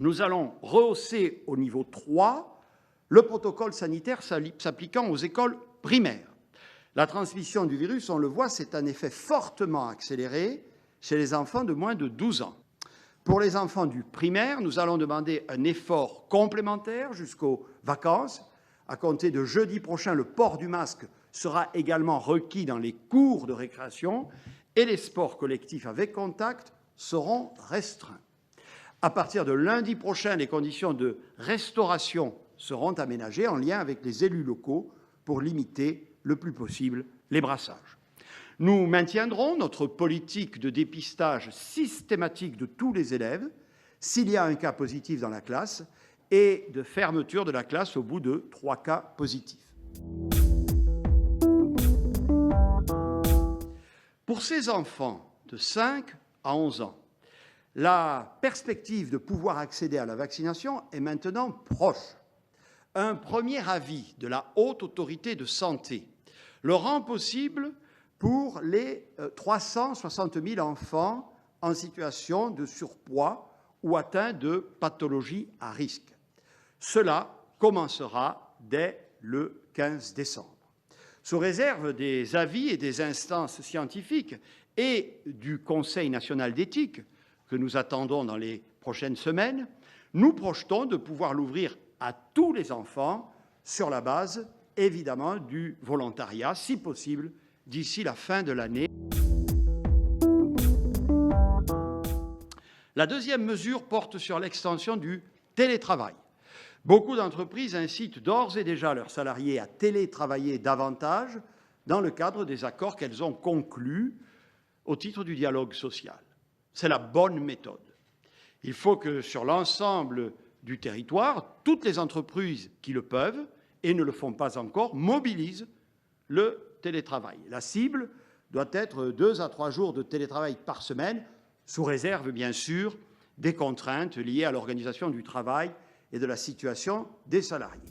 nous allons rehausser au niveau 3 le protocole sanitaire s'appliquant aux écoles primaires. La transmission du virus, on le voit, s'est en effet fortement accélérée chez les enfants de moins de 12 ans. Pour les enfants du primaire, nous allons demander un effort complémentaire jusqu'aux vacances. À compter de jeudi prochain, le port du masque sera également requis dans les cours de récréation et les sports collectifs avec contact seront restreints. À partir de lundi prochain, les conditions de restauration seront aménagées en lien avec les élus locaux pour limiter le plus possible les brassages. Nous maintiendrons notre politique de dépistage systématique de tous les élèves s'il y a un cas positif dans la classe et de fermeture de la classe au bout de 3 cas positifs. Pour ces enfants de 5 à 11 ans, la perspective de pouvoir accéder à la vaccination est maintenant proche. Un premier avis de la Haute Autorité de Santé le rend possible pour les 360 000 enfants en situation de surpoids ou atteints de pathologies à risque. Cela commencera dès le 15 décembre. Sous réserve des avis et des instances scientifiques et du Conseil national d'éthique, que nous attendons dans les prochaines semaines, nous projetons de pouvoir l'ouvrir à tous les enfants sur la base, évidemment, du volontariat, si possible, d'ici la fin de l'année. La deuxième mesure porte sur l'extension du télétravail. Beaucoup d'entreprises incitent d'ores et déjà leurs salariés à télétravailler davantage dans le cadre des accords qu'elles ont conclus au titre du dialogue social. C'est la bonne méthode. Il faut que sur l'ensemble du territoire, toutes les entreprises qui le peuvent et ne le font pas encore mobilisent le télétravail. La cible doit être 2 à 3 jours de télétravail par semaine, sous réserve, bien sûr, des contraintes liées à l'organisation du travail et de la situation des salariés.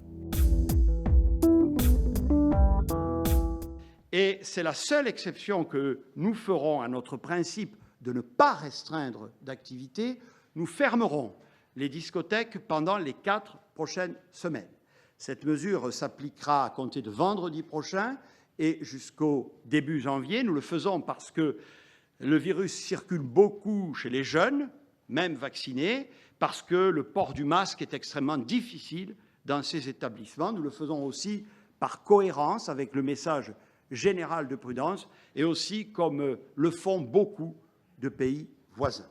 Et c'est la seule exception que nous ferons à notre principe de ne pas restreindre d'activité. Nous fermerons les discothèques pendant les 4 prochaines semaines. Cette mesure s'appliquera à compter de vendredi prochain et jusqu'au début janvier. Nous le faisons parce que le virus circule beaucoup chez les jeunes, même vaccinés, parce que le port du masque est extrêmement difficile dans ces établissements. Nous le faisons aussi par cohérence avec le message général de prudence et aussi comme le font beaucoup de pays voisins.